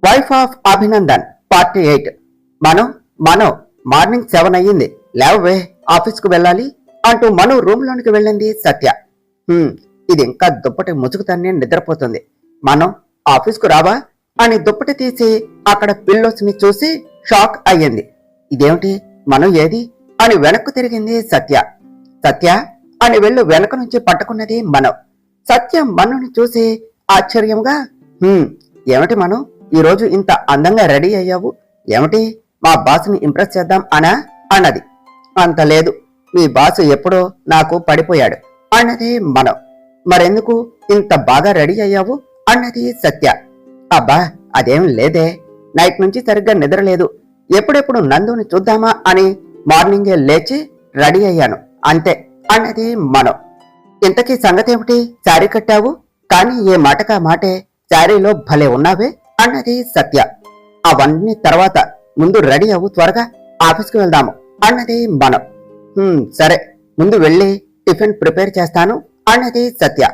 Wife of Abhinandan part 8. Manu morning 7 అయ్యింది, లేవే ఆఫీస్కు వెళ్ళాలి అంటూ మను రూమ్ లోనికి వెళ్ళింది సత్య. ఇది ఇంకా దుప్పటి ముసుగుతాన్ని నిద్రపోతుంది. మనం ఆఫీస్కు రావా అని దుప్పటి తీసి అక్కడ పిల్లోస్ ని చూసి షాక్ అయ్యింది. ఇదేమిటి, మనం ఏది అని వెనక్కు తిరిగింది సత్య. సత్య అని వెళ్ళు వెనక నుంచి పట్టుకున్నది మను. సత్య మనుని చూసి ఆశ్చర్యంగా, ఏమిటి మను, ఈరోజు ఇంత అందంగా రెడీ అయ్యావు, ఏమిటి మా బాసుని ఇంప్రెస్ చేద్దాం అన్నది. అంత లేదు, మీ బాసు ఎప్పుడో నాకు పడిపోయాడు అన్నది మను. మరెందుకు ఇంత బాగా రెడీ అయ్యావు అన్నది సత్య. అబ్బా అదేం లేదే, నైట్ నుంచి సరిగ్గా నిద్రలేదు, ఎప్పుడెప్పుడు నందుని చూద్దామా అని మార్నింగే లేచి రెడీ అయ్యాను అంతే అన్నది మను. ఇంతకీ సంగతేమిటి, శారీ కట్టావు కానీ ఏ మాటకా మాటే శారీలో భలే ఉన్నావే అన్నది సత్య. అవన్నీ తర్వాత, ముందు రెడీ అవ్వు, త్వరగా ఆఫీస్కి వెళ్దాము అన్నది మను. సరే, ముందు వెళ్ళి టిఫిన్ ప్రిపేర్ చేస్తాను అన్నది సత్య.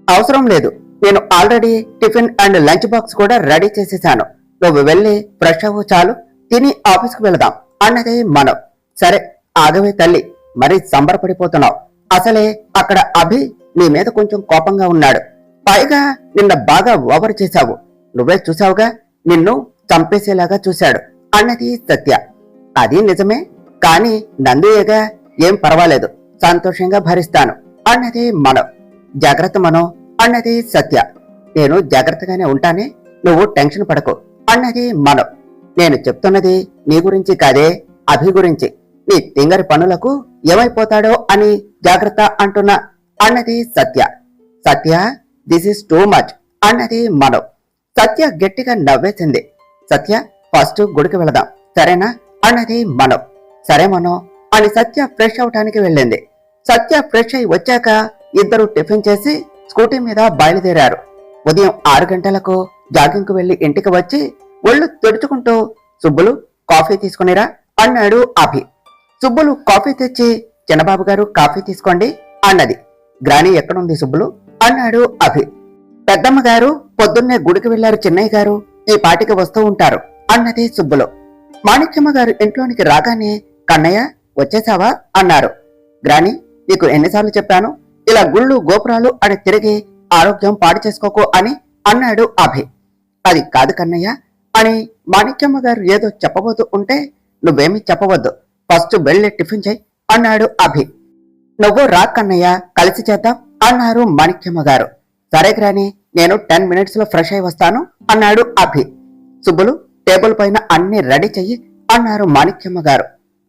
అవసరం లేదు, నేను already tiffin and lunch box కూడా రెడీ చేసేసాను, నువ్వు వెళ్ళి ఫ్రెష్ అవ్వు చాలు, తిని ఆఫీస్కి వెళదాం అన్నది మను. సరే ఆగవే తల్లి, మరీ సంబరపడిపోతున్నావు, అసలే అక్కడ అభి నీ మీద కొంచెం కోపంగా ఉన్నాడు, పైగా నిన్న బాగా ఓవర్ చేశావు, నువ్వే చూసావుగా, నిన్ను చంపేసేలాగా చూశాడు అన్నది సత్య. అది నిజమే, కానీ నందుయేగా, ఏం పర్వాలేదు, సంతోషంగా భరిస్తాను అన్నది మను. జాగ్రత్త మను అన్నది సత్య. నేను జాగ్రత్తగానే ఉంటానే, నువ్వు టెన్షన్ పడకు అన్నది మను. నేను చెప్తున్నది నీ గురించి కాదే, అభి గురించి, నీ తింగరి పనులకు ఏమైపోతాడో అని జాగ్రత్త అంటున్నా అన్నది సత్య. సత్య, దిస్ ఇస్ టూ మచ్ అన్నది మను. సత్య గట్టిగా నవ్వేసింది. సత్య, ఫస్ట్ గుడికి వెళదాం సరేనా అన్నది మను. సరే మను అని సత్య ఫ్రెష్ అవటానికి వెళ్ళింది. సత్య ఫ్రెష్ అయి వచ్చాక ఇద్దరు టిఫిన్ చేసి స్కూటీ మీద బయలుదేరారు. ఉదయం 6 గంటలకు జాగింగ్ కు వెళ్లి ఇంటికి వచ్చి ఒళ్ళు తెడుచుకుంటూ, సుబ్బులు కాఫీ తీసుకునిరా అన్నాడు అభి. సుబ్బులు కాఫీ తెచ్చి, చిన్నబాబు గారు కాఫీ తీసుకోండి అన్నది. గ్రాని ఎక్కడుంది సుబ్బులు అన్నాడు అభి. పెద్దమ్మ గారు పొద్దున్నే గుడికి వెళ్లారు చిన్నయ్య గారు, ఈ పాటికి వస్తూ ఉంటారు అన్నది సుబ్బులు. మాణిక్యమ్మ గారు ఇంట్లోనికి రాగానే, కన్నయ్య వచ్చేసావా అన్నారు. గ్రాని, నీకు ఎన్నిసార్లు చెప్పాను, ఇలా గుళ్ళు గోపురాలు అని తిరిగి ఆరోగ్యం పాడు చేసుకోకు అని అన్నాడు అభి. అది కాదు కన్నయ్య అని మాణిక్యమ్మ గారు ఏదో చెప్పబోతూ ఉంటే, నువ్వేమీ చెప్పవద్దు, ఫస్ట్ వెళ్ళి టిఫిన్ చెయ్యి అన్నాడు అభి. నువ్వు రా కన్నయ్య, కలిసి చేద్దాం అన్నారు మాణిక్యమ్మ గారు. సరే గ్రాని, నేను 10 మినిట్స్ లో ఫ్రెష్ అయి వస్తాను అన్నాడు అభి. సుబ్బులు టేబుల్ పైన అన్ని రెడీ చెయ్యి అన్నారు మాణిక్యమ్మ గారు.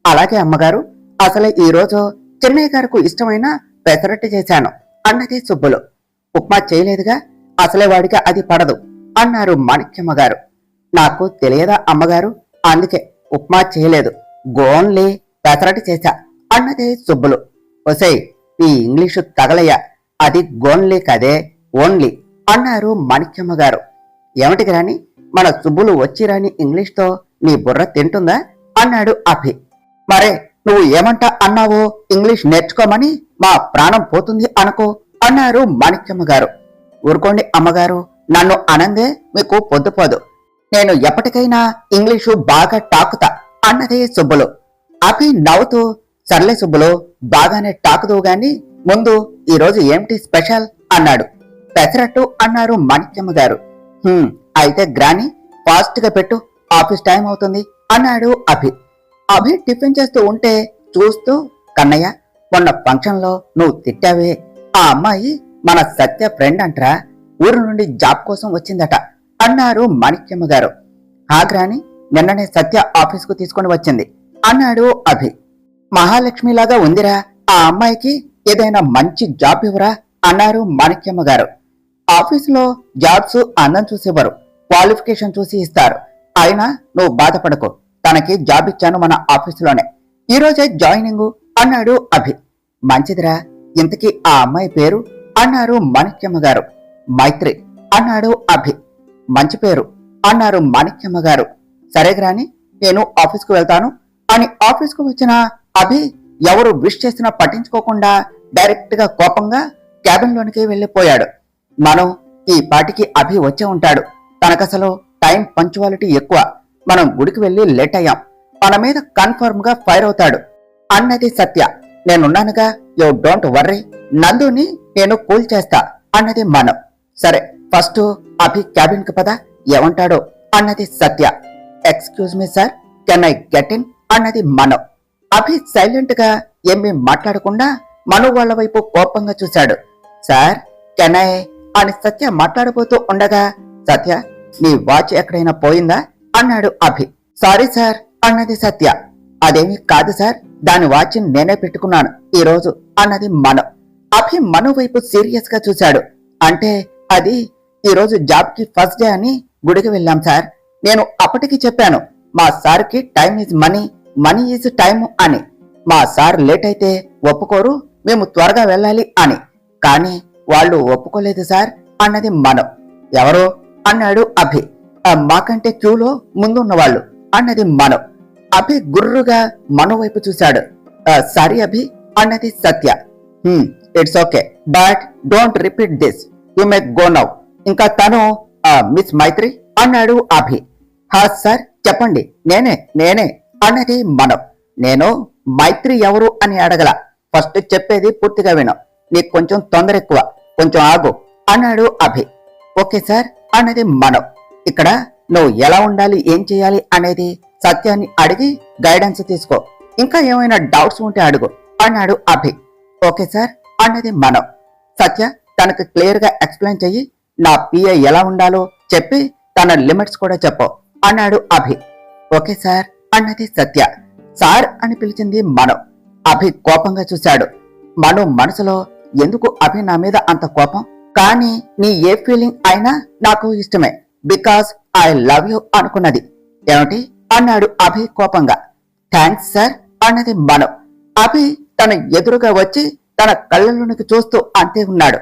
అలాగే అమ్మగారు, అసలే ఈ రోజు చెన్నయ్య గారికి ఇష్టమైన పెసరట్టు చేశాను అన్నది సుబ్బులు. ఉప్మా చేయలేదుగా, అసలే వాడికి అది పడదు అన్నారు మాణిక్యమ్మ గారు. నాకు తెలియదా అమ్మగారు, అందుకే ఉప్మా చేయలేదు, గోన్లీ పెసరట్టు చేశా అన్నది సుబ్బులు. ఒసేయ్, ఈ ఇంగ్లీషు తగలయ్యా, అది గోన్లీ కదే, ఓన్లీ అన్నారు మాణిక్యమ్మ గారు. ఏమిటి రాని, మన సుబ్బులు వచ్చి రాని ఇంగ్లీష్తో నీ బుర్ర తింటుందా అన్నాడు అభి. మరే నువ్వు ఏమంటా అన్నావో ఇంగ్లీష్ నేర్చుకోమని మా ప్రాణం పోతుంది అనుకో అన్నారు మాణిక్యమ్మ గారు. ఊరుకోండి అమ్మగారు, నన్ను అనందే మీకు పొద్దుపోదు, నేను ఎప్పటికైనా ఇంగ్లీషు బాగా టాకుతా అన్నది సుబ్బులు. అభి నవ్వుతూ, సర్లే సుబ్బులు, బాగానే టాకుదువు గాని ముందు ఈరోజు ఏమిటి స్పెషల్ అన్నాడు. పెసరట్టు అన్నారు మాణిక్యమ్మ గారు. అయితే గ్రాని, ఫాస్ట్ గా పెట్టు, ఆఫీస్ టైం అవుతుంది అన్నాడు అభి. అభి టిఫిన్ చేస్తూ ఉంటే చూస్తూ, కన్నయ్య, మొన్న ఫంక్షన్ లో నువ్వు తిట్టావే, ఆ అమ్మాయి మన సత్య ఫ్రెండ్ అంటరా, ఊరు నుండి జాబ్ కోసం వచ్చిందట అన్నారు మాణిక్యమ్మ గారు. ఆ గ్రాని, నిన్ననే సత్య ఆఫీస్ కు తీసుకుని వచ్చింది అన్నాడు అభి. మహాలక్ష్మిలాగా ఉందిరా, ఆ అమ్మాయికి ఏదైనా మంచి జాబ్ ఇవ్వరా అన్నారు మాణిక్యమ్మ గారు. ఆఫీసులో జాబ్స్ అందం చూసేవారు, క్వాలిఫికేషన్ చూసి ఇస్తారు, అయినా నువ్వు బాధపడకు, తనకి జాబ్ ఇచ్చాను మన ఆఫీసులోనే, ఈ రోజే జాయినింగ్ అన్నాడు అభి. మంచిదిరా, ఇంతకీ ఆ అమ్మాయి పేరు అన్నారు మాణిక్యమ్మ గారు. మైత్రి అన్నాడు అభి. మంచి పేరు అన్నారు మాణిక్యమ్మ గారు. సరే గ్రాని, నేను ఆఫీస్కు వెళ్తాను అని ఆఫీస్కు వచ్చిన అభి ఎవరు విష్ చేసినా పట్టించుకోకుండా డైరెక్ట్ గా కోపంగా క్యాబిన్ లోనికి వెళ్లిపోయాడు. మనం ఈ పాటికి అభి వచ్చే ఉంటాడు, తనకసలు టైం టైం పంచువాలిటీ ఎక్కువ. మనం గుడికి వెళ్లి లేట్ అయ్యాం. మన మీద కన్ఫర్మ్ గా ఫైర్ అవుతాడు అన్నది సత్య. నేనున్నానుగా, యూ డోంట్ వర్రీ, నందుని నేను కూల్ చేస్తా అన్నది మను. సరే ఫస్ట్ అభి క్యాబిన్ కి పద, ఏమంటాడో అన్నది Satya. Excuse me sir, can I get in అన్నది మను. అభి సైలెంట్ గా ఏమీ మాట్లాడకుండా మను వాళ్ళ వైపు కోపంగా చూశాడు. సార్ కెన్ ఐ అని సత్య మాట్లాడబోతూ ఉండగా, సత్య నీ వాచ్ ఎక్కడైనా పోయిందా అన్నాడు అభి. సారీ సార్ అన్నది సత్య. అదేమీ కాదు సార్, దాని వాచ్ నేనే పెట్టుకున్నాను ఈ రోజు అన్నది మను. అభి మను వైపు సీరియస్ గా చూశాడు. అంటే అది ఈ రోజు జాబ్ కి ఫస్ట్ డే అని గుడికి వెళ్ళాం సార్. నేను అప్పటికి చెప్పాను మా సార్ కి time is money, money is time అని. మా సార్ లేట్ అయితే ఒప్పుకోరు, మేము త్వరగా వెళ్ళాలి అని. కానీ వాళ్ళు ఒప్పుకోలేదు సార్ అన్నది మను. ఎవరు అన్నాడు అభి. మాకంటే క్యూలో ముందున్న వాళ్ళు అన్నది మను. అభి గుర్రుగా మను వైపు చూశాడు. సారీ అభి అన్నది Satya. It's okay, but don't repeat this, you may go now. ఇంకా తను మిస్ మైత్రి అన్నాడు అభి. సార్ చెప్పండి, నేనే నేనే అన్నది మను. నేను మైత్రి ఎవరు అని అడగల, ఫస్ట్ చెప్పేది పూర్తిగా విను. నీకు కొంచెం తొందర ఎక్కువ, కొంచెం ఆగు అన్నాడు అభి. ఓకే సార్ అన్నది మను. ఇక్కడ నువ్వు ఎలా ఉండాలి, ఏం చేయాలి అనేది సత్యాన్ని అడిగి గైడెన్స్ తీసుకో. ఇంకా ఏమైనా డౌట్స్ ఉంటే అడుగు అన్నాడు అభి. ఓకే సార్ అన్నది మను. సత్య తనకు క్లియర్ గా ఎక్స్ప్లెయిన్ చెయ్యి, నా పిఏ ఎలా ఉండాలో చెప్పి తన లిమిట్స్ కూడా చెప్పు అన్నాడు అభి. ఓకే సార్ అన్నది సత్య. సార్ అని పిలిచింది మను. అభి కోపంగా చూశాడు. మను మనసులో ఎందుకు అభి నా మీద అంత కోపం, కానీ నీ ఏ ఫీలింగ్ అయినా నాకు ఇష్టమే, బికాస్ ఐ లవ్ యూ అనుకున్నది. ఏమిటి అన్నాడు అభి కోపంగా. థ్యాంక్స్ సార్ అన్నది మను. అభి తన ఎదురుగా వచ్చి తన కళ్ళలోనికి చూస్తూ అంతే ఉన్నాడు.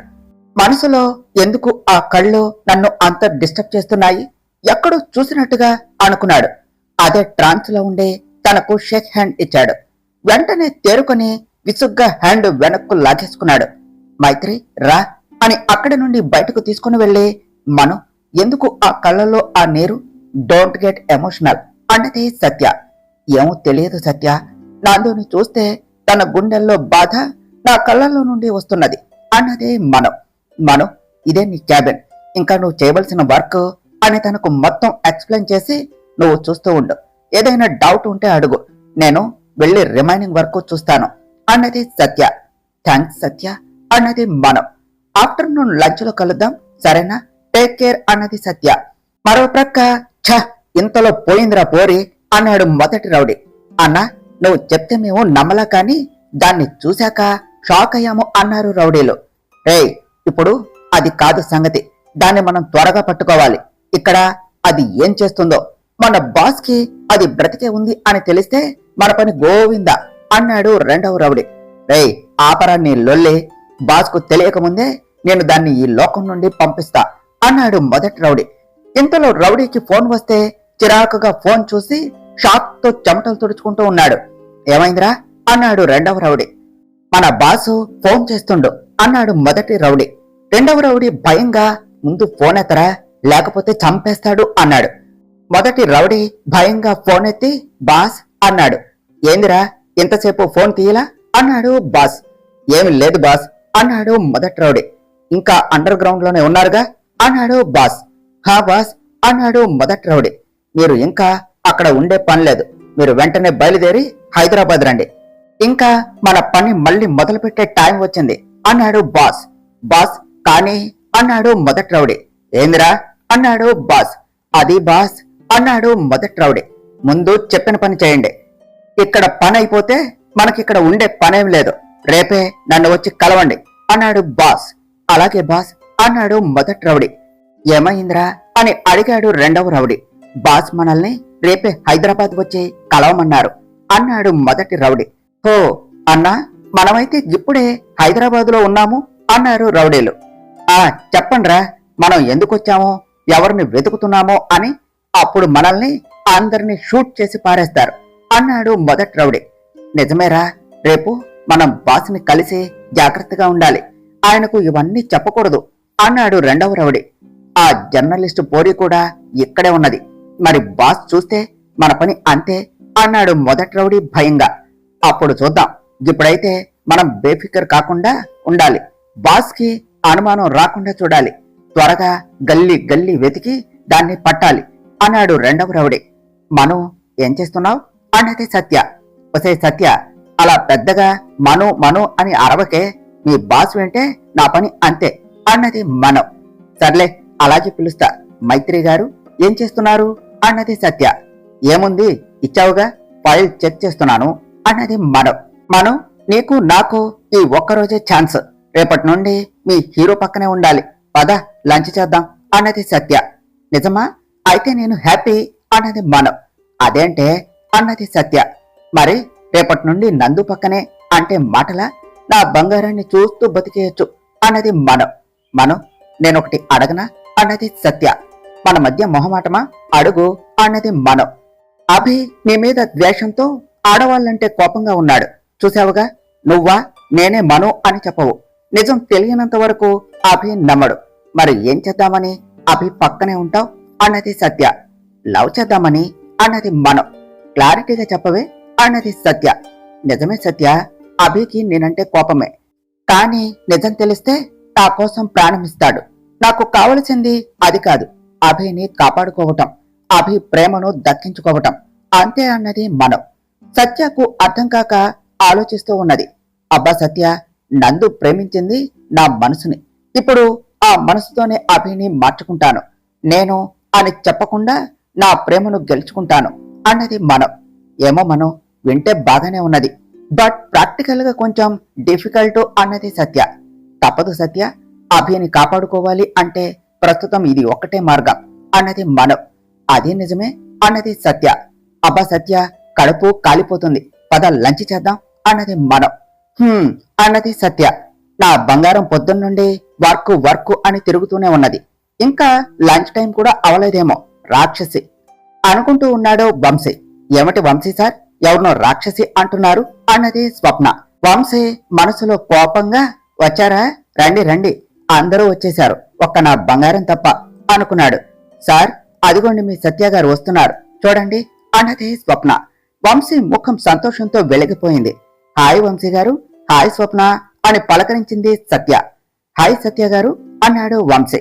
మనసులో ఎందుకు ఆ కళ్ళు నన్ను అంత డిస్టర్బ్ చేస్తున్నాయి, ఎక్కడో చూసినట్టుగా అనుకున్నాడు. అదే ట్రాన్స్ లో ఉండే తనకు షేక్ హ్యాండ్ ఇచ్చాడు. వెంటనే తేరుకొని విసుగ్గా హ్యాండ్ వెనక్కు లాగేసుకున్నాడు. మైత్రి రా అని అక్కడి నుండి బయటకు తీసుకుని వెళ్లి, మను ఎందుకు ఆ కళ్ళలో ఆ నీరు, డోంట్ గెట్ ఎమోషనల్ అన్నది సత్య. ఏమో తెలియదు సత్య, నందుని చూస్తే తన గుండెల్లో బాధ నా కళ్ళల్లో నుండి వస్తున్నది అన్నది మను. మను ఇదే నీ క్యాబిన్, ఇంకా నువ్వు చేయవలసిన వర్క్ అని తనకు మొత్తం ఎక్స్ప్లెయిన్ చేసి, నువ్వు చూస్తూ ఉండు, ఏదైనా డౌట్ ఉంటే అడుగు, నేను వెళ్లి రిమైనింగ్ వర్క్ చూస్తాను అన్నది సత్య. థ్యాంక్స్ సత్య అన్నది మను. ఆఫ్టర్నూన్ లంచ్ లో కలుద్దాం సరేనా, టేక్ కేర్ అన్నది సత్య. మరో ప్రక్క ఛ ఇంతలో పోయిందిరా పోరి అన్నాడు మొదటి రౌడీ. అన్నా నువ్వు చెప్తే మేము నమ్మలా, కానీ దాన్ని చూశాక షాక్ అయ్యాము అన్నారు రౌడీలు. రేయ్ ఇప్పుడు అది కాదు సంగతి, దాన్ని మనం త్వరగా పట్టుకోవాలి. ఇక్కడ అది ఏం చేస్తుందో, మన బాస్ కి అది బ్రతికే ఉంది అని తెలిస్తే మన పని గోవిందా అన్నాడు రెండవ రౌడీ. రేయ్ ఆపరా నీ లొల్లి, బాస్ కు తెలియకముందే నేను దాన్ని ఈ లోకం నుండి పంపిస్తా అన్నాడు మొదటి రౌడీ. ఇంతలో రౌడీకి ఫోన్ వస్తే చిరాకుగా ఫోన్ చూసి షాక్ తో చెమటలు తుడుచుకుంటూ ఉన్నాడు. ఏమైందిరా అన్నాడు రెండవ రౌడీ. మన బాసు ఫోన్ చేస్తుండు అన్నాడు మొదటి రౌడీ. రెండవ రౌడీ భయంగా ముందు ఫోన్ ఎత్తరా లేకపోతే చంపేస్తాడు అన్నాడు. మొదటి రౌడీ భయంగా ఫోన్ ఎత్తి బాస్ అన్నాడు. ఏందిరా ఇంతసేపు ఫోన్ తీయలా అన్నాడు బాస్. ఏమి లేదు బాస్ అన్నాడు మొదటి రౌడీ. ఇంకా అండర్ గ్రౌండ్ లోనే ఉన్నారుగా అన్నాడు బాస్. హా బాస్ అన్నాడు మొదటి రౌడీ. మీరు ఇంకా అక్కడ ఉండే పని లేదు, మీరు వెంటనే బయలుదేరి హైదరాబాద్ రండి, ఇంకా మన పని మళ్ళీ మొదలు పెట్టే టైం వచ్చింది అన్నాడు బాస్. బాస్ కానీ అన్నాడు మొదటి రౌడీ. ఏందిరా అన్నాడు బాస్. అది బాస్ అన్నాడు మొదటి రౌడీ. ముందు చెప్పిన పని చేయండి, ఇక్కడ పని అయిపోతే మనకిక్కడ ఉండే పనేం లేదు, రేపే నన్ను వచ్చి కలవండి అన్నాడు బాస్. అలాగే బాస్ అన్నాడు మొదటి రౌడీ. ఏమైందిరా అని అడిగాడు రెండవ రౌడీ. బాస్ మనల్ని రేపే హైదరాబాద్ వచ్చి కలవమన్నారు అన్నాడు మొదటి రౌడీ. హో అన్నా మనమైతే ఇప్పుడే హైదరాబాద్ లో ఉన్నాము అన్నారు రౌడీలు. చెప్పండ్రా మనం ఎందుకు వచ్చామో, ఎవరిని వెతుకుతున్నామో అని, అప్పుడు మనల్ని అందరినీ షూట్ చేసి పారేస్తారు అన్నాడు మొదటి రౌడీ. నిజమేరా, రేపు మనం బాస్ని కలిసి జాగ్రత్తగా ఉండాలి, ఆయనకు ఇవన్నీ చెప్పకూడదు అన్నాడు రెండవ రౌడీ. ఆ జర్నలిస్టు పోరి కూడా ఇక్కడే ఉన్నది. మరి బాస్ చూస్తే మన పని అంతే అన్నాడు మొదటి రౌడీ భయంగా. అప్పుడు చూద్దాం. ఇప్పుడైతే మనం బేఫికర్ కాకుండా ఉండాలి. బాస్ కి అనుమానం రాకుండా చూడాలి. త్వరగా గల్లీ గల్లీ వెతికి దాన్ని పట్టాలి అన్నాడు రెండవ రౌడీ. మను, ఏం చేస్తున్నావు అన్నది సత్య. ఒసే సత్య, అలా పెద్దగా మను మను అని అరవకే. మీ బాస్ వింటే నా పని అంతే అన్నది మను. సర్లే, అలాగే పిలుస్తా. మైత్రి గారు ఏం చేస్తున్నారు అన్నది సత్య. ఏముంది, ఇచ్చావుగా, ఫైల్ చెక్ చేస్తున్నాను అన్నది మను. మను, నీకు నాకు ఈ ఒక్కరోజే ఛాన్స్. రేపటి నుండి మీ హీరో పక్కనే ఉండాలి. పద, లంచ్ చేద్దాం అన్నది సత్య. నిజమా? అయితే నేను హ్యాపీ అన్నది మను. అదేంటే అన్నది సత్య. మరి రేపటి నుండి నందు పక్కనే అంటే మాటలా? నా బంగారాన్ని చూస్తూ బతికేయచ్చు అన్నది మను. మను, నేనొకటి అడగనా అన్నది సత్య. మన మధ్య మొహమాటమా? అడుగు అన్నది మను. అభి నీ మీద ద్వేషంతో ఆడవాళ్ళంటే కోపంగా ఉన్నాడు. చూసావుగా, నువ్వా నేనే మను అని చెప్పవు. నిజం తెలియనంత వరకు అభి నమ్మడు. మరి ఏం చేద్దామని అభి పక్కనే ఉంటావు అన్నది సత్య. లవ్ చేద్దామని అన్నది మను. క్లారిటీగా చెప్పవే అన్నది సత్య. నిజమే సత్య, అభికి నేనంటే కోపమే. కానీ నిజం తెలిస్తే నా కోసం ప్రాణమిస్తాడు. నాకు కావలసింది అది కాదు, అభిని కాపాడుకోవటం, అభి ప్రేమను దక్కించుకోవటం అంతే అన్నది మను. సత్యకు అర్థం కాక ఆలోచిస్తూ ఉన్నది. అబ్బా సత్య, నందు ప్రేమించింది నా మనసుని. ఇప్పుడు ఆ మనసుతోనే అభిని మార్చుకుంటాను. నేను అని చెప్పకుండా నా ప్రేమను గెలుచుకుంటాను అన్నది మను. ఏమో మను, వింటే బాగానే ఉన్నది, బట్ ప్రాక్టికల్ గా కొంచెం డిఫికల్ట్ అన్నది సత్య. తప్పదు సత్య, అభిని కాపాడుకోవాలి అంటే ప్రస్తుతం ఇది ఒక్కటే మార్గం అన్నది మను. అదే నిజమే అన్నది సత్య. అబ్బా సత్య, కడుపు కాలిపోతుంది, పద లంచ్ చేద్దాం అన్నది మను. అన్నది సత్య. నా బంగారం పొద్దున్నుండి వర్క్ వర్క్ అని తిరుగుతూనే ఉన్నది. ఇంకా లంచ్ టైం కూడా అవలేదేమో, రాక్షసి అనుకుంటూ ఉన్నాడు వంశీ. ఏమిటి వంశీ సార్, ఎవరినో రాక్షసి అంటున్నారు అన్నది స్వప్న. వంశీ మనసులో కోపంగా, వచ్చారా, రండి రండి, అందరూ వచ్చేశారు, ఒక్క నా బంగారం తప్ప అనుకున్నాడు. సార్, అదిగోండి మీ సత్య గారు వస్తున్నారు చూడండి అన్నది స్వప్న. వంశీ ముఖం సంతోషంతో వెలిగిపోయింది. హాయ్ వంశీ గారు. హాయ్ స్వప్న అని పలకరించింది సత్య. హాయ్ సత్య గారు అన్నాడు వంశీ.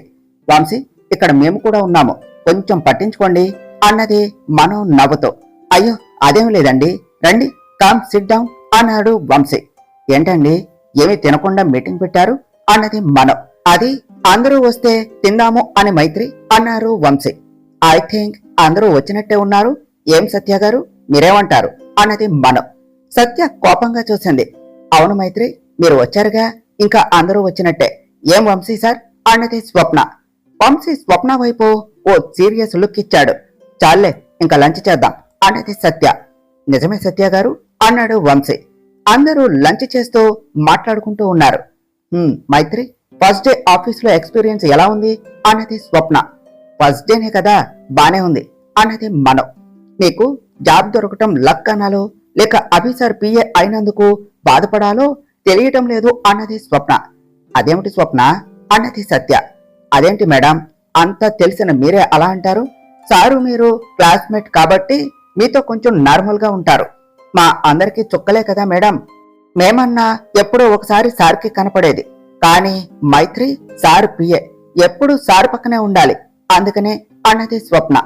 వంశీ, ఇక్కడ మేము కూడా ఉన్నాము, కొంచెం పట్టించుకోండి అన్నది మను నవ్వుతో. అయ్యో అదేం లేదండి, రండి, కమ్ సిట్ డౌన్ అన్నాడు వంశీ. ఏంటండి, ఏమీ తినకుండా మీటింగ్ పెట్టారు అన్నది మను. అది అందరూ వస్తే తిందాము అని మైత్రి అన్నారు వంశీ. ఐ థింక్ అందరూ వచ్చినట్టే ఉన్నారు. ఏం సత్య గారు, మీరేమంటారు అన్నది మను. సత్య కోపంగా చూసింది. అవును మైత్రి, మీరు వచ్చారుగా, ఇంకా అందరూ వచ్చినట్టే. ఏం వంశీ సార్ అన్నది స్వప్న. వంశీ స్వప్న వైపు ఓ సీరియస్ లుక్ ఇచ్చాడు. చాలే, ఇంకా లంచ్ చేద్దాం అన్నది సత్య. నిజమే సత్య గారు అన్నాడు వంశీ. అందరూ లంచ్ చేస్తూ మాట్లాడుకుంటూ ఉన్నారు. మైత్రి, ఫస్ట్ డే ఆఫీస్ లో ఎక్స్పీరియన్స్ ఎలా ఉంది అన్నది స్వప్న. ఫస్ట్ డేనే కదా, బానే ఉంది అన్నది మను. నీకు జాబ్ దొరకటం లక్ అనాలో లేక అభిసార్ పిఏ అయినందుకు బాధపడాలో తెలియటం లేదు అన్నది స్వప్న. అదేమిటి స్వప్న అన్నది సత్య. అదేంటి మేడం, అంతా తెలిసిన మీరే అలా అంటారు? సారు మీరు క్లాస్మేట్ కాబట్టి మీతో కొంచెం నార్మల్ గా ఉంటారు. మా అందరికీ చుక్కలే కదా మేడం. మేమన్నా ఎప్పుడో ఒకసారి సార్కి కనపడేది, కానీ మైత్రి సార్ పిఏ, ఎప్పుడు సార్ పక్కనే ఉండాలి, అందుకనే అన్నది స్వప్న.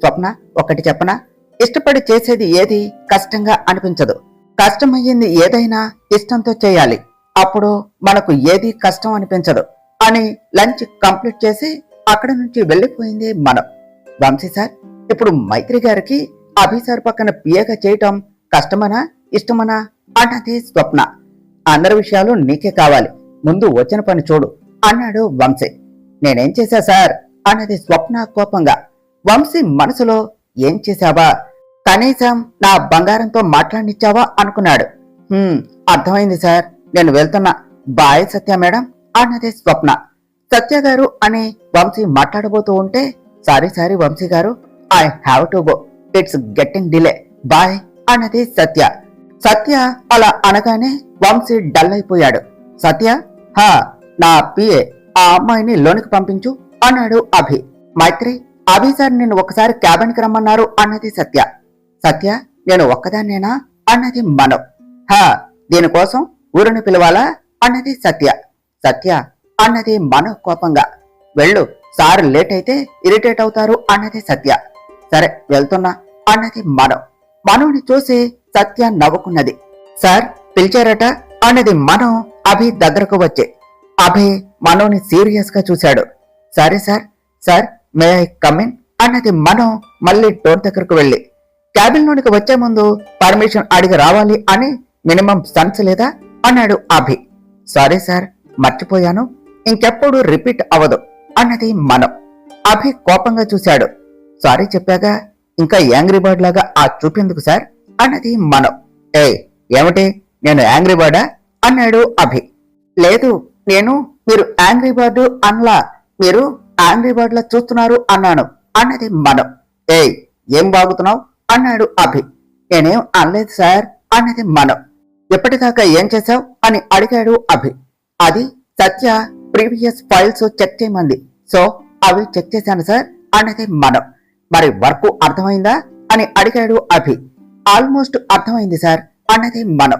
స్వప్న, ఒకటి చెప్పనా, ఇష్టపడి చేసేది ఏది కష్టంగా అనిపించదు. కష్టమయ్యింది ఏదైనా ఇష్టంతో చేయాలి, అప్పుడు మనకు ఏది కష్టం అనిపించదు అని లంచ్ కంప్లీట్ చేసి అక్కడ నుంచి వెళ్లిపోయింది మనం. వంశీ సార్, ఇప్పుడు మైత్రి గారికి అభిసార్ పక్కన పిఏగా చేయటం కష్టమనా ఇష్టమనా అన్నది స్వప్న. అందరి విషయాలు నీకే కావాలి, ముందు వచ్చిన పని చూడు అన్నాడు వంశీ. నేనేం చేశా సార్ అన్నది స్వప్న కోపంగా. వంశీ మనసులో ఏం చేశావా, కనీసం నా బంగారంతో మాట్లాడినిచ్చావా అనుకున్నాడు. అర్థమైంది సార్, నేను వెళ్తున్నా, బాయ్ సత్య మేడం అన్నది స్వప్న. సత్య గారు అని వంశీ మాట్లాడబోతూ ఉంటే, సారీ వంశీ గారు, I have to go, it's getting delay, bye అన్నది సత్య. సత్య అలా అనగానే వంశీ డల్ అయిపోయాడు. సత్య, హా, నా పిఏ, ఆ అమ్మాయిని లోనికి పంపించు అన్నాడు అభి. మైత్రి, అభి సార్ నిన్ను ఒకసారి క్యాబిన్కి రమ్మన్నారు అన్నది సత్య. సత్య, నేను ఒక్కదాన్నేనా అన్నది మను. హా, దీనికోసం ఊరిని పిలవాలా అన్నది సత్య. సత్య అన్నది మను కోపంగా. వెళ్ళు, సార్ లేట్ అయితే ఇరిటేట్ అవుతారు అన్నది సత్య. సరే వెళ్తున్నా అన్నది మను. మనుని చూసి సత్య నవ్వుకున్నది. సార్ పిలిచారట అన్నది మను అభి దగ్గరకు వచ్చి. అభి మనుని సీరియస్ గా చూశాడు. సరే sir, sir may I come in అన్నది మను మళ్ళీ డోర్ దగ్గరకు వెళ్ళి. క్యాబిన్ లోనికి వచ్చే ముందు పర్మిషన్ అడిగి రావాలి అని మినిమం సెన్స్ లేదా అన్నాడు అభి. సారీ సార్, మర్చిపోయాను, ఇంకెప్పుడు రిపీట్ అవ్వదు అన్నది మను. అభి కోపంగా చూశాడు. సారీ చెప్పాగా ఇంకా యాంగ్రీ బర్డ్ లాగా ఆ చూపేందుకు సార్ అన్నది మను. ఏమిటి, నేను యాంగ్రీ బర్డా అన్నాడు అభి. లేదు, మీరు యాంగ్రీ బర్డ్ అన్లా, మీరు యాంగ్రీ బర్డ్ లా చూస్తున్నారు అన్నాను అన్నది మను. ఏం బాగుతున్నావు అన్నాడు అభి. నేనేం అనలేదు సార్ అన్నది మను. ఎప్పటిదాకా ఏం చేశావు అని అడిగాడు అభి. అది సత్య ప్రీవియస్ ఫైల్స్ చెక్ చేయమంది, సో అవి చెక్ చేశాను సార్ అన్నది మను. మరి వర్క్ అర్థమైందా అని అడిగాడు అభి. ఆల్మోస్ట్ అర్థమైంది సార్ అన్నది మను.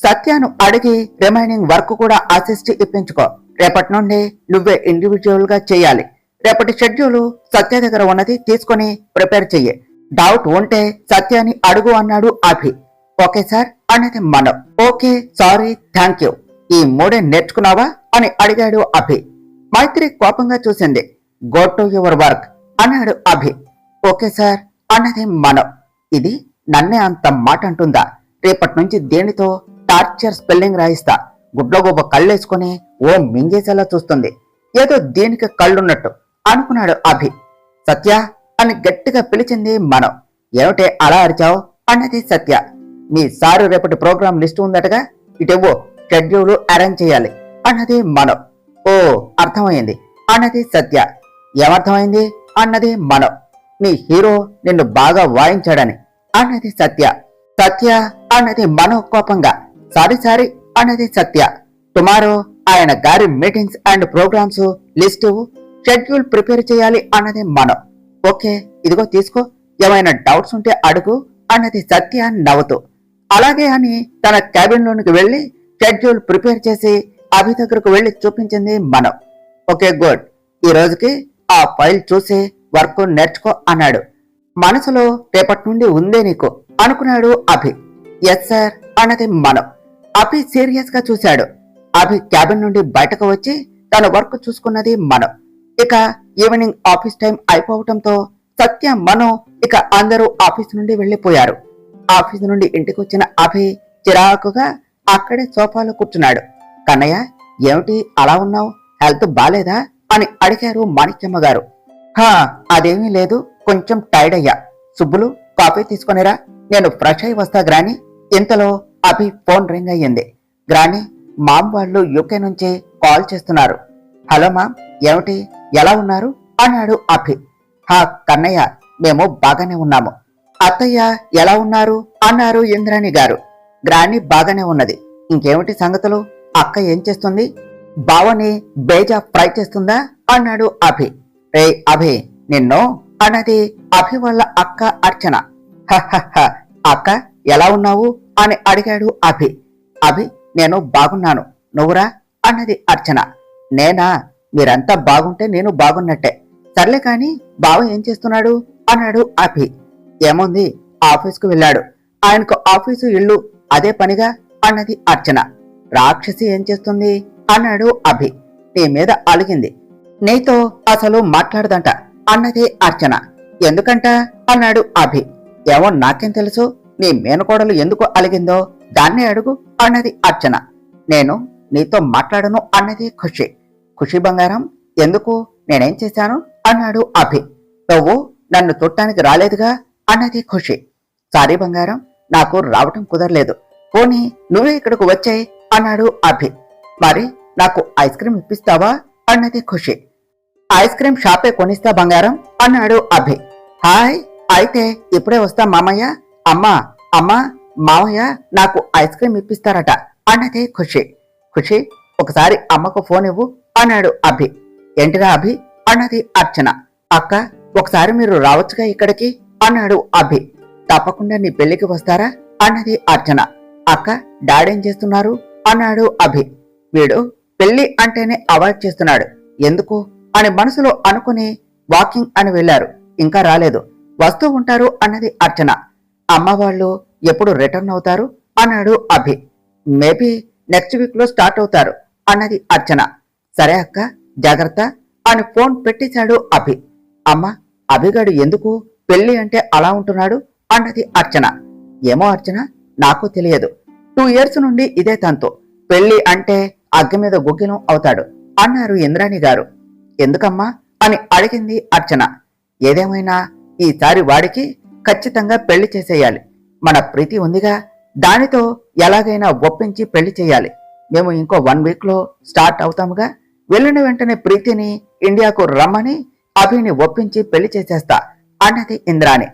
సత్యను అడిగి రిమైనింగ్ వర్క్ కూడా అసిస్ట్ ఇప్పించుకో, రేపటి నుండి నువ్వే ఇండివిజువల్ గా చేయాలి. రేపటి షెడ్యూల్ సత్య దగ్గర ఉన్నది తీసుకుని ప్రిపేర్ చెయ్యి. డౌట్ ఉంటే సత్యాన్ని అడుగు అన్నాడు అభి. ఓకే సార్ అన్నది మను. ఓకే, సారీ, థ్యాంక్ యూ, ఈ మూడే నేర్చుకున్నావా అని అడిగాడు అభి. మైత్రి కోపంగా చూసింది. గో టు యువర్ వర్క్ అన్నాడు అభి. ఓకే సార్ అన్నది మను. ఇది నన్నే అంత మాట అంటుందా? రేపటి నుంచి దేనితో టార్చర్ స్పెల్లింగ్ రాయిస్తా. గుడ్లగొబ్బ కళ్ళేసుకుని ఓ మింగేసేలా చూస్తుంది. ఏదో దేనికి కళ్ళున్నట్టు అనుకున్నాడు అభి. సత్య అని గట్టిగా పిలిచింది మను. ఏమిటే అలా అరిచావు అన్నది సత్య. మీ సారు రేపటి ప్రోగ్రాం లిస్టు ఉందటగా, ఇటేవో షెడ్యూల్ అరేంజ్ చేయాలి అన్నది మను. ఓ అర్థమైంది అన్నది సత్య. ఏమర్థమైంది అన్నది మను. నీ హీరో నిన్ను బాగా వాయించాడని అన్నది సత్య. సత్య అన్నది మను కోపంగా. సారీ అన్నది సత్య. టుమారో ఆయన గారి meetings and programmes list schedule prepare చేయాలి అన్నది మను. ఓకే, ఇదిగో తీసుకో, ఏమైనా డౌట్స్ ఉంటే అడుగు అన్నది సత్య నవ్వుతూ. అలాగే అని తన క్యాబిన్ లోనికి వెళ్లి షెడ్యూల్ ప్రిపేర్ చేసి అభి దగ్గరకు వెళ్లి చూపించింది మను. ఓకే గుడ్, ఈ రోజుకి ఆ ఫైల్ చూసి వర్క్ నేర్చుకో అన్నాడు. మనసులో రేపటి నుండి ఉందే నీకు అనుకున్నాడు అభి. ఎస్ సార్ అన్నది మను. అభి సీరియస్ గా చూశాడు. అభి క్యాబిన్ నుండి బయటకు వచ్చి తన వర్క్ చూసుకున్నది మను. ఇక ఈవినింగ్ ఆఫీస్ టైం అయిపోవటంతో సత్య, మను ఇక అందరూ ఆఫీస్ నుండి వెళ్లిపోయారు. ఆఫీస్ నుండి ఇంటికి వచ్చిన అభి చిరాకుగా అక్కడే సోఫాలో కూర్చున్నాడు. కన్నయ్య, ఏమిటి అలా ఉన్నావు, హెల్త్ బాలేదా అని అడిగారు మాణిక్యమ్మ గారు. హా, అదేమీ లేదు, కొంచెం టైర్డ్ అయ్యా. సుబ్బులు, కాఫీ తీసుకునేరా, నేను ఫ్రెష్ అయి వస్తా గ్రాని. ఇంతలో అభి ఫోన్ రింగ్ అయ్యింది. గ్రాని, మామ్ వాళ్ళు యూకే నుంచి కాల్ చేస్తున్నారు. హలో మామ్, ఏమిటి, ఎలా ఉన్నారు అన్నాడు అభి. హా కన్నయ్య, మేము బాగానే ఉన్నాము. అత్తయ్య ఎలా ఉన్నారు అన్నారు ఇంద్రాణి గారు. గ్రాని బాగానే ఉన్నది. ఇంకేమిటి సంగతులు, అక్క ఏం చేస్తుంది? బావని బేజా ఫ్రై చేస్తుందా అన్నాడు అభి. రే అభి, నిన్ను అన్నది అభి వాళ్ళ అక్క అర్చన. హహ, అక్క ఎలా ఉన్నావు అని అడిగాడు అభి. అభి, నేను బాగున్నాను, నువ్వురా అన్నది అర్చన. నేనా, మీరంతా బాగుంటే నేను బాగున్నట్టే. సర్లే కాని బావ ఏం చేస్తున్నాడు అన్నాడు అభి. ఏముంది, ఆఫీస్కు వెళ్ళాడు, ఆయనకు ఆఫీసు ఇల్లు అదే పనిగా అన్నది అర్చన. రాక్షసి ఏం చేస్తుంది అన్నాడు అభి. నీ మీద అలిగింది, నీతో అసలు మాట్లాడదంట అన్నది అర్చన. ఎందుకంట అన్నాడు అభి. ఏమో నాకేం తెలుసు, నీ మేనకోడలు ఎందుకు అలిగిందో దాన్నే అడుగు అన్నది అర్చన. నేను నీతో మాట్లాడను అన్నది ఖుషి. ఖుషి బంగారం, ఎందుకు, నేనేం చేశాను అన్నాడు అభి. నువ్వు నన్ను చుట్టానికి రాలేదుగా అన్నది ఖుషి. సారీ బంగారం, నాకు రావటం కుదరలేదు, పోనీ నువ్వే ఇక్కడకు వచ్చాయి అన్నాడు అభి. మరి నాకు ఐస్ క్రీమ్ ఇప్పిస్తావా అన్నది ఖుషి. ఐస్ క్రీమ్ షాపే కొనిస్తా బంగారం అన్నాడు అభి. హాయ్, అయితే ఇప్పుడే వస్తా మామయ్య. అమ్మా మామయ్య నాకు ఐస్ క్రీమ్ ఇప్పిస్తారట అన్నది ఖుషి. ఖుషి, ఒకసారి అమ్మకు ఫోన్ ఇవ్వు అన్నాడు అభి. ఏంటిరా అభి అన్నది అర్చన. అక్క, ఒకసారి మీరు రావచ్చుగా ఇక్కడికి అన్నాడు అభి. తప్పకుండా నీ పెళ్లికి వస్తారా అన్నది అర్చన. అక్క, డాడేం చేస్తున్నారు అన్నాడు అభి. వీడు పెళ్లి అంటేనే అవాయిడ్ చేస్తున్నాడు, ఎందుకు అని మనసులో అనుకుని వాకింగ్ అని వెళ్లారు. ఇంకా రాలేదు, వస్తూ ఉంటారు అన్నది అర్చన. అమ్మ వాళ్ళు ఎప్పుడు రిటర్న్ అవుతారు అన్నాడు అభి. మేబీ నెక్స్ట్ వీక్ లో స్టార్ట్ అవుతారు అన్నది అర్చన. సరే అక్క, జాగ్రత్త అని ఫోన్ పెట్టేశాడు అభి. అమ్మ, అభిగాడు ఎందుకు పెళ్లి అంటే అలా ఉంటున్నాడు అన్నది అర్చన. ఏమో అర్చన, నాకు తెలియదు. 2 years నుండి ఇదే తంతు. పెళ్లి అంటే అగ్గి మీద గుగ్గిలం అవుతాడు అన్నారు ఇంద్రాణి గారు. ఎందుకమ్మా అని అడిగింది అర్చన. ఏదేమైనా ఈసారి వాడికి ఖచ్చితంగా పెళ్లి చేసేయాలి. మన ప్రీతి ఉందిగా, దానితో ఎలాగైనా ఒప్పించి పెళ్లి చేయాలి. మేము ఇంకో 1 week లో స్టార్ట్ అవుతాముగా. వెళ్ళిన వెంటనే ప్రీతిని ఇండియాకు రమ్మని అభిని ఒప్పించి పెళ్లి చేసేస్తా అన్నది ఇంద్రాణి.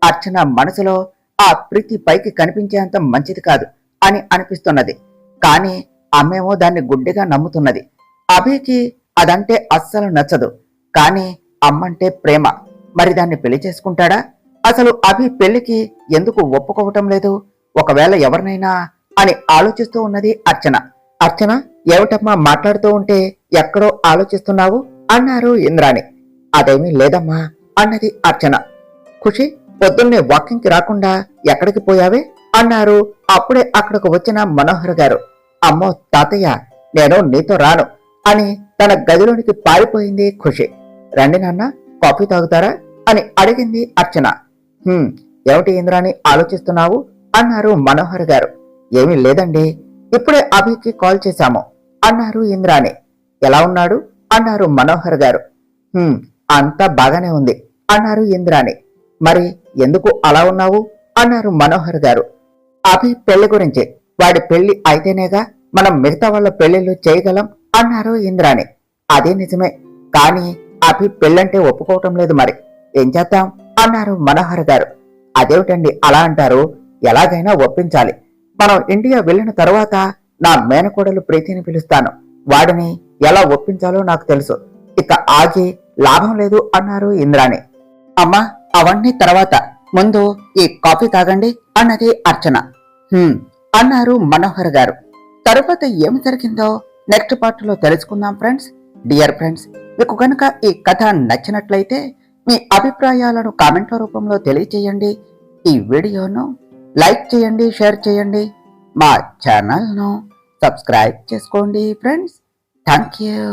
అర్చన మనసులో ఆ ప్రీతి పైకి కనిపించేంత మంచిది కాదు అని అనిపిస్తున్నది. కానీ అమ్మేమో దాన్ని గుడ్డిగా నమ్ముతున్నది. అభికి అదంటే అస్సలు నచ్చదు. కానీ అమ్మంటే ప్రేమ. మరి దాన్ని పెళ్లి చేసుకుంటాడా? అసలు అభి పెళ్లికి ఎందుకు ఒప్పుకోవటం లేదు? ఒకవేళ ఎవరినైనా అని ఆలోచిస్తూ ఉన్నది అర్చన. అర్చన, ఏమిటమ్మా మాట్లాడుతూ ఉంటే ఎక్కడో ఆలోచిస్తున్నావు అన్నారు ఇంద్రాణి. అదేమీ లేదమ్మా అన్నది అర్చన. ఖుషి, పొద్దున్నే వాకింగ్ కి రాకుండా ఎక్కడికి పోయావే అన్నారు అప్పుడే అక్కడకు వచ్చిన మనోహర్ గారు. అమ్మో తాతయ్య, నేను నీతో రాను అని తన గదిలోనికి పారిపోయింది ఖుషి. రండి నాన్న, కాఫీ తాగుతారా అని అడిగింది అర్చన. ఏమిటి ఇంద్రాణి ఆలోచిస్తున్నావు అన్నారు మనోహర్ గారు. ఏమీ లేదండి, ఇప్పుడే అభికి కాల్ చేశాము అన్నారు ఇంద్రాణి. ఎలా ఉన్నాడు అన్నారు మనోహర్ గారు. అంతా బాగానే ఉంది అన్నారు ఇంద్రాణి. మరి ఎందుకు అలా ఉన్నావు అన్నారు మనోహర్ గారు. అభి పెళ్లి గురించి, వాడి పెళ్లి అయితేనేగా మనం మిగతా వాళ్ళ పెళ్లిళ్ళు చేయగలం అన్నారు ఇంద్రాణి. అదే నిజమే, కానీ అభి పెళ్ళంటే ఒప్పుకోవటం లేదు. మరి ఏం చేద్దాం అన్నారు మనోహర్ గారు. అదేమిటండి అలా అంటారు? ఎలాగైనా ఒప్పించాలి. మనం ఇండియా వెళ్ళిన తరువాత నా మేనకోడలు ప్రీతిని పిలుస్తాను. వాడిని ఎలా ఒప్పించాలో నాకు తెలుసు. ఇక ఆగి లాభం లేదు అన్నారు ఇంద్రాణి. అమ్మా, అవన్నీ తర్వాత, ముందు ఈ కాఫీ తాగండి అన్నది అర్చన. అన్నారు మనోహర్ గారు. తరువాత ఏమి జరిగిందో నెక్స్ట్ పార్ట్ లో తెలుసుకుందాం ఫ్రెండ్స్. డియర్ ఫ్రెండ్స్, మీకు కనుక ఈ కథ నచ్చినట్లయితే మీ అభిప్రాయాలను కామెంట్ల రూపంలో తెలియచేయండి. ఈ వీడియోను లైక్ చేయండి, షేర్ చేయండి. మా ఛానల్ను సబ్స్క్రైబ్ చేసుకోండి ఫ్రెండ్స్. Thank you.